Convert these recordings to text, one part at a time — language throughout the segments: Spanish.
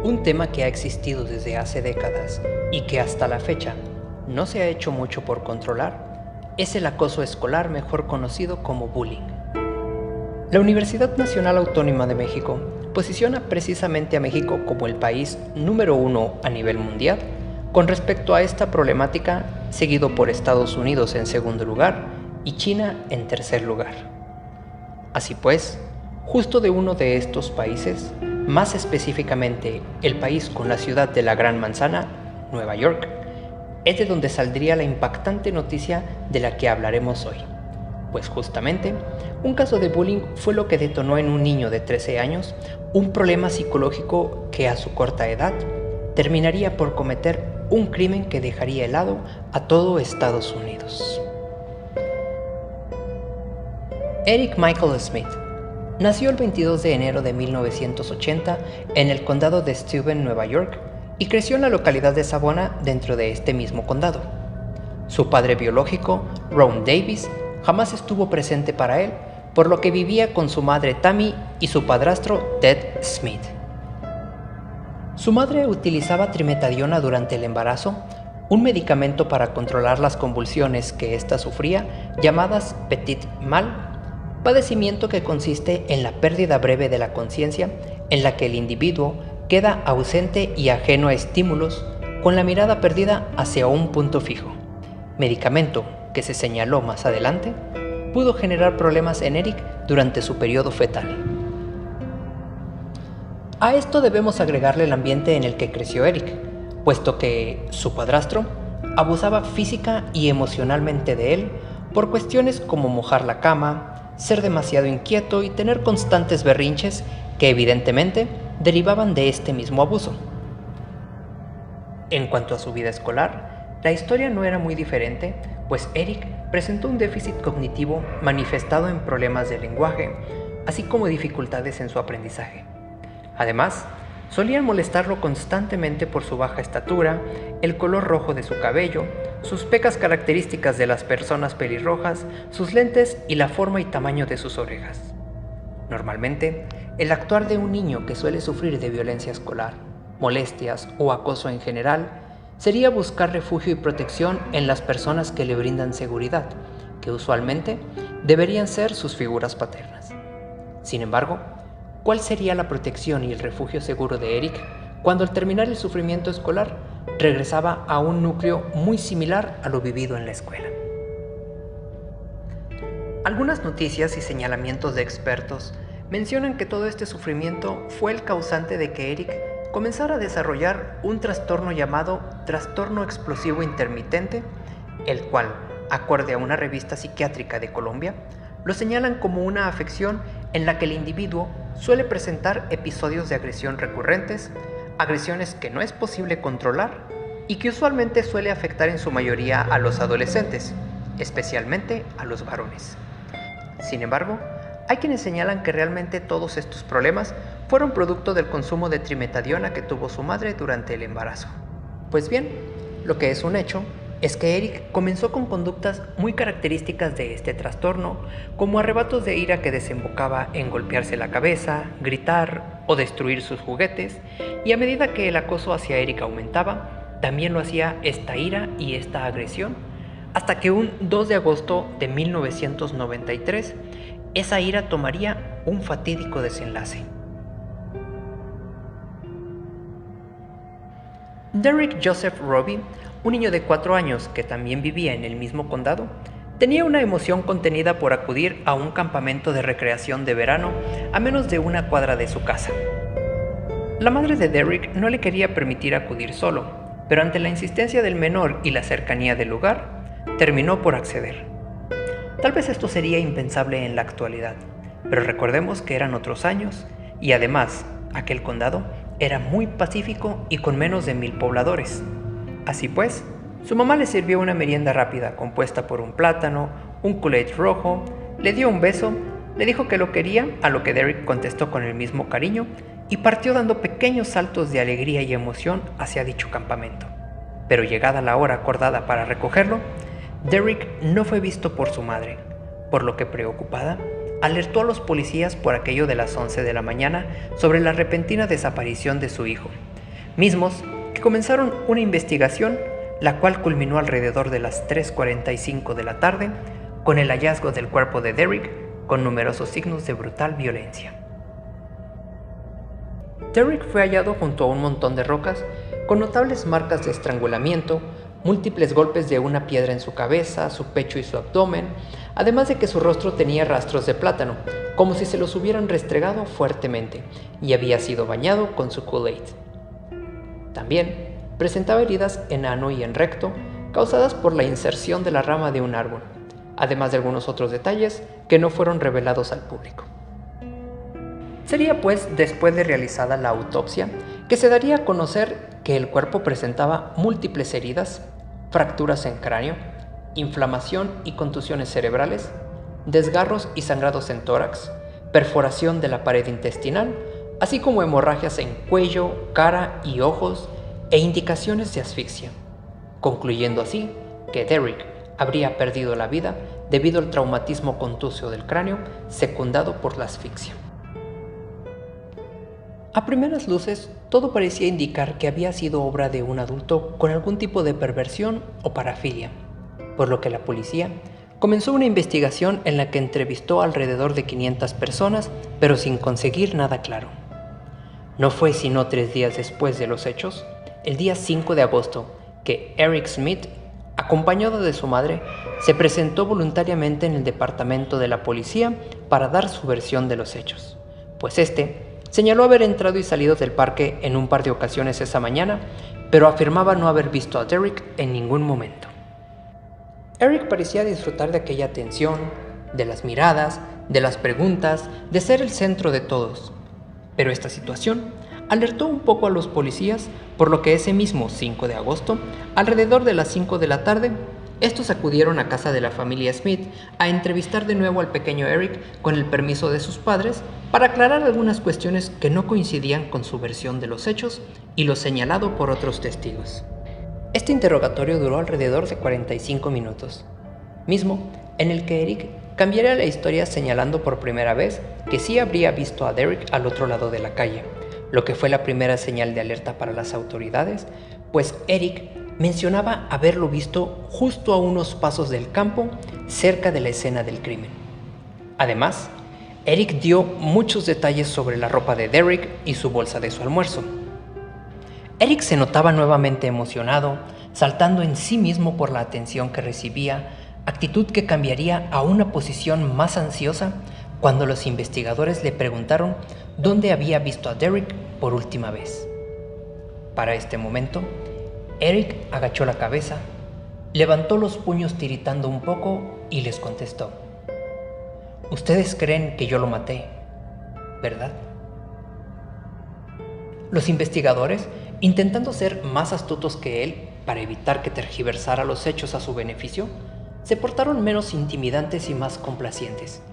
Un tema que ha existido desde hace décadas y que hasta la fecha no se ha hecho mucho por controlar es el acoso escolar, mejor conocido como bullying. La Universidad Nacional Autónoma de México posiciona precisamente a México como el país número 1 a nivel mundial con respecto a esta problemática, seguido por Estados Unidos en segundo lugar y China en tercer lugar. Así pues, justo de uno de estos países, más específicamente el país con la ciudad de la Gran Manzana, Nueva York, es de donde saldría la impactante noticia de la que hablaremos hoy. Pues justamente, un caso de bullying fue lo que detonó en un niño de 13 años un problema psicológico que a su corta edad terminaría por cometer un crimen que dejaría helado a todo Estados Unidos. Eric Michael Smith nació el 22 de enero de 1980 en el condado de Steuben, Nueva York, y creció en la localidad de Savona dentro de este mismo condado. Su padre biológico, Ron Davis, jamás estuvo presente para él, por lo que vivía con su madre Tammy y su padrastro Ted Smith. Su madre utilizaba trimetadiona durante el embarazo, un medicamento para controlar las convulsiones que ésta sufría, llamadas petit mal, padecimiento que consiste en la pérdida breve de la conciencia, en la que el individuo queda ausente y ajeno a estímulos, con la mirada perdida hacia un punto fijo. Medicamento que se señaló más adelante pudo generar problemas en Eric durante su periodo fetal. A esto debemos agregarle el ambiente en el que creció Eric, puesto que su padrastro abusaba física y emocionalmente de él por cuestiones como mojar la cama, ser demasiado inquieto y tener constantes berrinches que evidentemente derivaban de este mismo abuso. En cuanto a su vida escolar, la historia no era muy diferente, pues Eric presentó un déficit cognitivo manifestado en problemas de lenguaje, así como dificultades en su aprendizaje. Además, solían molestarlo constantemente por su baja estatura, el color rojo de su cabello, sus pecas características de las personas pelirrojas, sus lentes y la forma y tamaño de sus orejas. Normalmente, el actuar de un niño que suele sufrir de violencia escolar, molestias o acoso en general, sería buscar refugio y protección en las personas que le brindan seguridad, que usualmente deberían ser sus figuras paternas. Sin embargo, ¿cuál sería la protección y el refugio seguro de Eric cuando al terminar el sufrimiento escolar regresaba a un núcleo muy similar a lo vivido en la escuela? Algunas noticias y señalamientos de expertos mencionan que todo este sufrimiento fue el causante de que Eric comenzara a desarrollar un trastorno llamado trastorno explosivo intermitente, el cual, acorde a una revista psiquiátrica de Colombia, lo señalan como una afección en la que el individuo suele presentar episodios de agresión recurrentes, agresiones que no es posible controlar y que usualmente suele afectar en su mayoría a los adolescentes, especialmente a los varones. Sin embargo, hay quienes señalan que realmente todos estos problemas fueron producto del consumo de trimetadiona que tuvo su madre durante el embarazo. Pues bien, lo que es un hecho es que Eric comenzó con conductas muy características de este trastorno, como arrebatos de ira que desembocaba en golpearse la cabeza, gritar o destruir sus juguetes, y a medida que el acoso hacia Eric aumentaba, también lo hacía esta ira y esta agresión, hasta que un 2 de agosto de 1993, esa ira tomaría un fatídico desenlace. Derrick Joseph Robbie, un niño de 4 años que también vivía en el mismo condado, tenía una emoción contenida por acudir a un campamento de recreación de verano a menos de una cuadra de su casa. La madre de Derrick no le quería permitir acudir solo, pero ante la insistencia del menor y la cercanía del lugar, terminó por acceder. Tal vez esto sería impensable en la actualidad, pero recordemos que eran otros años y además aquel condado era muy pacífico y con menos de 1000 pobladores. Así pues, su mamá le sirvió una merienda rápida compuesta por un plátano, un Kool-Aid rojo, le dio un beso, le dijo que lo quería, a lo que Derrick contestó con el mismo cariño y partió dando pequeños saltos de alegría y emoción hacia dicho campamento. Pero llegada la hora acordada para recogerlo, Derrick no fue visto por su madre, por lo que preocupada, alertó a los policías por aquello de las 11 de la mañana sobre la repentina desaparición de su hijo, mismos que comenzaron una investigación la cual culminó alrededor de las 3:45 de la tarde con el hallazgo del cuerpo de Derrick con numerosos signos de brutal violencia. Derrick fue hallado junto a un montón de rocas con notables marcas de estrangulamiento, múltiples golpes de una piedra en su cabeza, su pecho y su abdomen, además de que su rostro tenía rastros de plátano, como si se los hubieran restregado fuertemente, y había sido bañado con su Kool-Aid. También presentaba heridas en ano y en recto, causadas por la inserción de la rama de un árbol, además de algunos otros detalles que no fueron revelados al público. Sería pues después de realizada la autopsia que se daría a conocer que el cuerpo presentaba múltiples heridas, fracturas en cráneo, inflamación y contusiones cerebrales, desgarros y sangrados en tórax, perforación de la pared intestinal, así como hemorragias en cuello, cara y ojos e indicaciones de asfixia, concluyendo así que Derrick habría perdido la vida debido al traumatismo contusio del cráneo secundado por la asfixia. A primeras luces, todo parecía indicar que había sido obra de un adulto con algún tipo de perversión o parafilia, por lo que la policía comenzó una investigación en la que entrevistó alrededor de 500 personas, pero sin conseguir nada claro. No fue sino 3 días después de los hechos, el día 5 de agosto, que Eric Smith, acompañado de su madre, se presentó voluntariamente en el departamento de la policía para dar su versión de los hechos, pues señaló haber entrado y salido del parque en un par de ocasiones esa mañana, pero afirmaba no haber visto a Derrick en ningún momento. Eric parecía disfrutar de aquella atención, de las miradas, de las preguntas, de ser el centro de todos. Pero esta situación alertó un poco a los policías, por lo que ese mismo 5 de agosto, alrededor de las 5 de la tarde, estos acudieron a casa de la familia Smith a entrevistar de nuevo al pequeño Eric con el permiso de sus padres para aclarar algunas cuestiones que no coincidían con su versión de los hechos y lo señalado por otros testigos. Este interrogatorio duró alrededor de 45 minutos, mismo en el que Eric cambiaría la historia señalando por primera vez que sí habría visto a Derrick al otro lado de la calle, lo que fue la primera señal de alerta para las autoridades, pues Eric mencionaba haberlo visto justo a unos pasos del campo, cerca de la escena del crimen. Además, Eric dio muchos detalles sobre la ropa de Derrick y su bolsa de su almuerzo. Eric se notaba nuevamente emocionado, saltando en sí mismo por la atención que recibía, actitud que cambiaría a una posición más ansiosa cuando los investigadores le preguntaron dónde había visto a Derrick por última vez. Para este momento, Eric agachó la cabeza, levantó los puños tiritando un poco y les contestó: «Ustedes creen que yo lo maté, ¿verdad?». Los investigadores, intentando ser más astutos que él para evitar que tergiversara los hechos a su beneficio, se portaron menos intimidantes y más complacientes.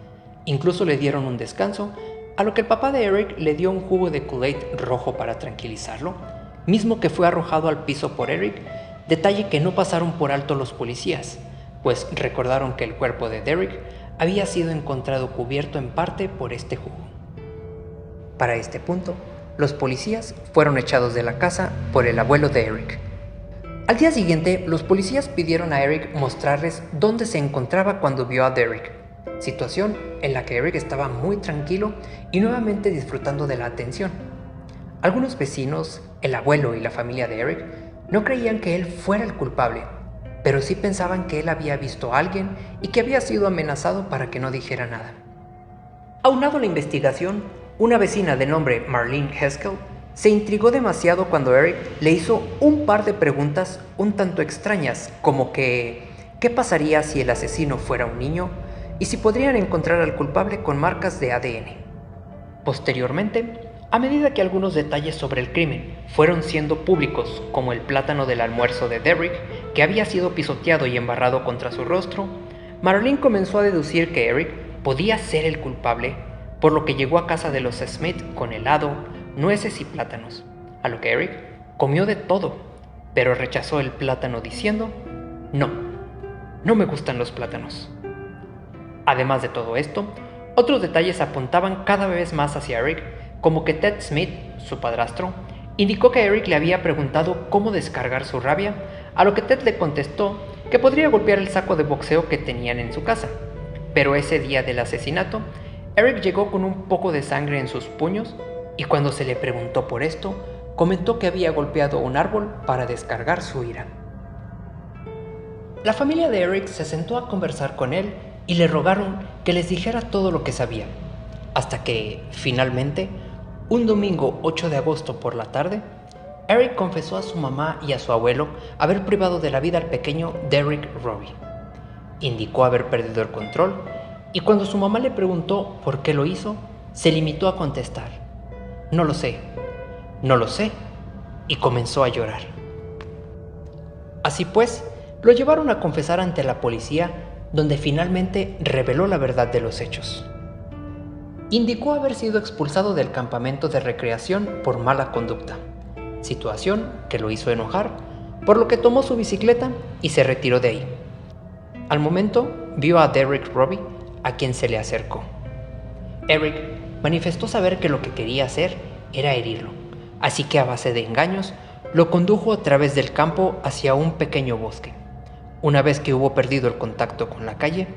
Incluso le dieron un descanso, a lo que el papá de Eric le dio un jugo de Kool-Aid rojo para tranquilizarlo, mismo que fue arrojado al piso por Eric, detalle que no pasaron por alto los policías, pues recordaron que el cuerpo de Derrick había sido encontrado cubierto en parte por este jugo. Para este punto, los policías fueron echados de la casa por el abuelo de Eric. Al día siguiente, los policías pidieron a Eric mostrarles dónde se encontraba cuando vio a Derrick, situación en la que Eric estaba muy tranquilo y nuevamente disfrutando de la atención. Algunos vecinos, el abuelo y la familia de Eric no creían que él fuera el culpable, pero sí pensaban que él había visto a alguien y que había sido amenazado para que no dijera nada. Aunado a la investigación, una vecina de nombre Marlene Haskell se intrigó demasiado cuando Eric le hizo un par de preguntas un tanto extrañas, como que ¿qué pasaría si el asesino fuera un niño? Y si podrían encontrar al culpable con marcas de ADN. Posteriormente, a medida que algunos detalles sobre el crimen fueron siendo públicos, como el plátano del almuerzo de Derrick, que había sido pisoteado y embarrado contra su rostro, Marlene comenzó a deducir que Eric podía ser el culpable, por lo que llegó a casa de los Smith con helado, nueces y plátanos, a lo que Eric comió de todo, pero rechazó el plátano diciendo: no me gustan los plátanos. Además de todo esto, otros detalles apuntaban cada vez más hacia Eric, como que Ted Smith, su padrastro, Indicó que Eric le había preguntado cómo descargar su rabia, a lo que Ted le contestó que podría golpear el saco de boxeo que tenían en su casa. Pero ese día del asesinato, Eric llegó con un poco de sangre en sus puños y cuando se le preguntó por esto, comentó que había golpeado un árbol para descargar su ira. La familia de Eric se sentó a conversar con él y le rogaron que les dijera todo lo que sabía, hasta que, finalmente, un domingo 8 de agosto por la tarde, Eric confesó a su mamá y a su abuelo haber privado de la vida al pequeño Derrick Robbie. Indicó haber perdido el control y cuando su mamá le preguntó por qué lo hizo, se limitó a contestar: no lo sé, y comenzó a llorar. Así pues, lo llevaron a confesar ante la policía, donde finalmente reveló la verdad de los hechos. Indicó haber sido expulsado del campamento de recreación por mala conducta, situación que lo hizo enojar, por lo que tomó su bicicleta y se retiró de ahí. Al momento, vio a Derrick Robbie, a quien se le acercó. Eric manifestó saber que lo que quería hacer era herirlo, así que a base de engaños, lo condujo a través del campo hacia un pequeño bosque. Una vez que hubo perdido el contacto con la calle,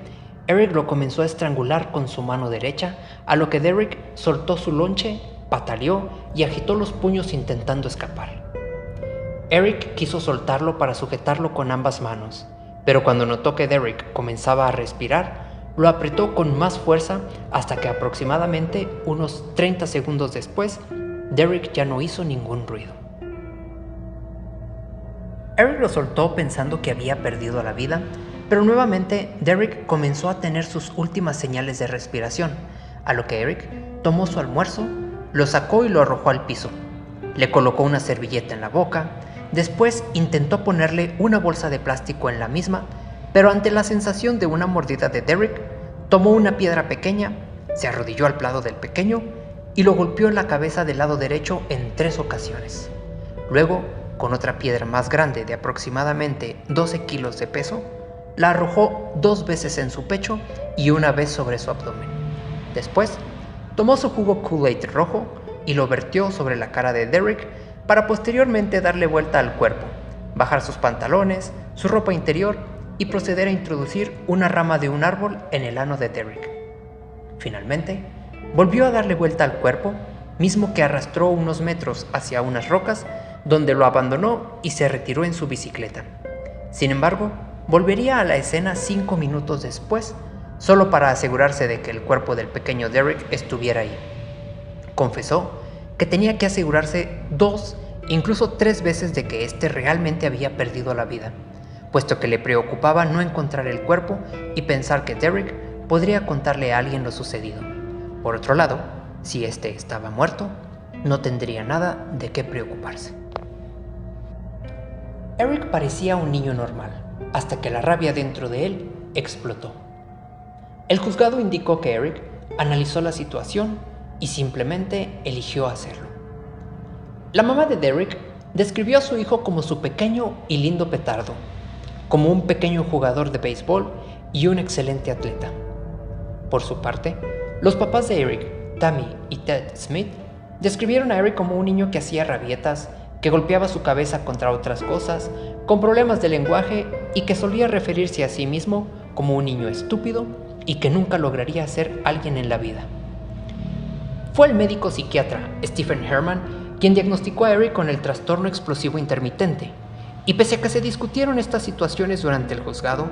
Eric lo comenzó a estrangular con su mano derecha, a lo que Derrick soltó su lonche, pataleó y agitó los puños intentando escapar. Eric quiso soltarlo para sujetarlo con ambas manos, pero cuando notó que Derrick comenzaba a respirar, lo apretó con más fuerza hasta que aproximadamente unos 30 segundos después, Derrick ya no hizo ningún ruido. Eric lo soltó pensando que había perdido la vida, pero nuevamente Derrick comenzó a tener sus últimas señales de respiración, a lo que Eric tomó su almuerzo, lo sacó y lo arrojó al piso. Le colocó una servilleta en la boca, después intentó ponerle una bolsa de plástico en la misma, pero ante la sensación de una mordida de Derrick, tomó una piedra pequeña, se arrodilló al lado del pequeño y lo golpeó en la cabeza del lado derecho en 3 ocasiones. Luego, con otra piedra más grande de aproximadamente 12 kilos de peso, la arrojó 2 veces en su pecho y una vez sobre su abdomen. Después, tomó su jugo Kool-Aid rojo y lo vertió sobre la cara de Derrick para posteriormente darle vuelta al cuerpo, bajar sus pantalones, su ropa interior y proceder a introducir una rama de un árbol en el ano de Derrick. Finalmente, volvió a darle vuelta al cuerpo, mismo que arrastró unos metros hacia unas rocas, donde lo abandonó y se retiró en su bicicleta. Sin embargo, volvería a la escena 5 minutos después, solo para asegurarse de que el cuerpo del pequeño Derrick estuviera ahí. Confesó que tenía que asegurarse 2, incluso 3 veces de que éste realmente había perdido la vida, puesto que le preocupaba no encontrar el cuerpo y pensar que Derrick podría contarle a alguien lo sucedido. Por otro lado, si éste estaba muerto, no tendría nada de qué preocuparse. Eric parecía un niño normal, hasta que la rabia dentro de él explotó. El juzgado indicó que Eric analizó la situación y simplemente eligió hacerlo. La mamá de Derrick describió a su hijo como su pequeño y lindo petardo, como un pequeño jugador de béisbol y un excelente atleta. Por su parte, los papás de Eric, Tammy y Ted Smith, describieron a Eric como un niño que hacía rabietas, que golpeaba su cabeza contra otras cosas, con problemas de lenguaje y que solía referirse a sí mismo como un niño estúpido y que nunca lograría ser alguien en la vida. Fue el médico psiquiatra Stephen Herman quien diagnosticó a Eric con el trastorno explosivo intermitente, y pese a que se discutieron estas situaciones durante el juzgado,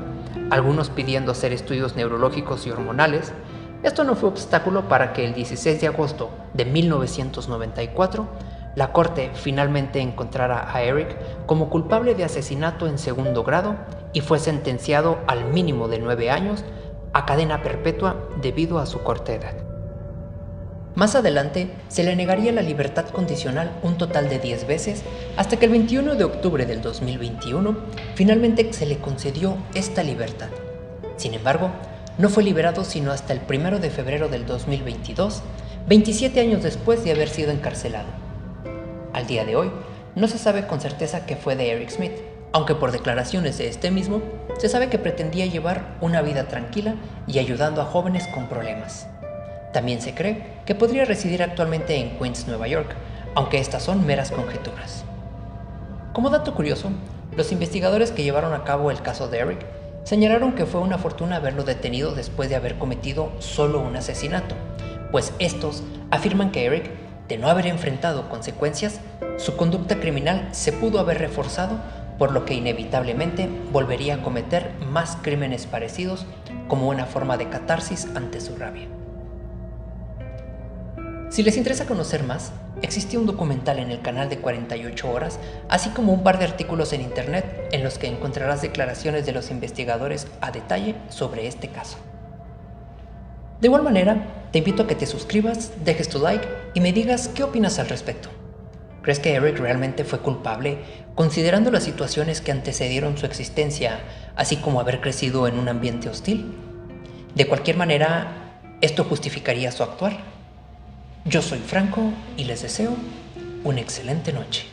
algunos pidiendo hacer estudios neurológicos y hormonales, esto no fue obstáculo para que el 16 de agosto de 1994 la corte finalmente encontrara a Eric como culpable de asesinato en segundo grado y fue sentenciado al mínimo de 9 años a cadena perpetua debido a su corta edad. Más adelante se le negaría la libertad condicional un total de 10 veces hasta que el 21 de octubre del 2021 finalmente se le concedió esta libertad. Sin embargo, no fue liberado sino hasta el 1 de febrero del 2022, 27 años después de haber sido encarcelado. Al día de hoy, no se sabe con certeza qué fue de Eric Smith, aunque por declaraciones de este mismo, se sabe que pretendía llevar una vida tranquila y ayudando a jóvenes con problemas. También se cree que podría residir actualmente en Queens, Nueva York, aunque estas son meras conjeturas. Como dato curioso, los investigadores que llevaron a cabo el caso de Eric señalaron que fue una fortuna haberlo detenido después de haber cometido solo un asesinato, pues estos afirman que Eric, de no haber enfrentado consecuencias, su conducta criminal se pudo haber reforzado, por lo que inevitablemente volvería a cometer más crímenes parecidos como una forma de catarsis ante su rabia. Si les interesa conocer más, existe un documental en el canal de 48 horas, así como un par de artículos en internet en los que encontrarás declaraciones de los investigadores a detalle sobre este caso. De igual manera, te invito a que te suscribas, dejes tu like y me digas qué opinas al respecto. ¿Crees que Eric realmente fue culpable, considerando las situaciones que antecedieron su existencia, así como haber crecido en un ambiente hostil? De cualquier manera, ¿esto justificaría su actuar? Yo soy Franco y les deseo una excelente noche.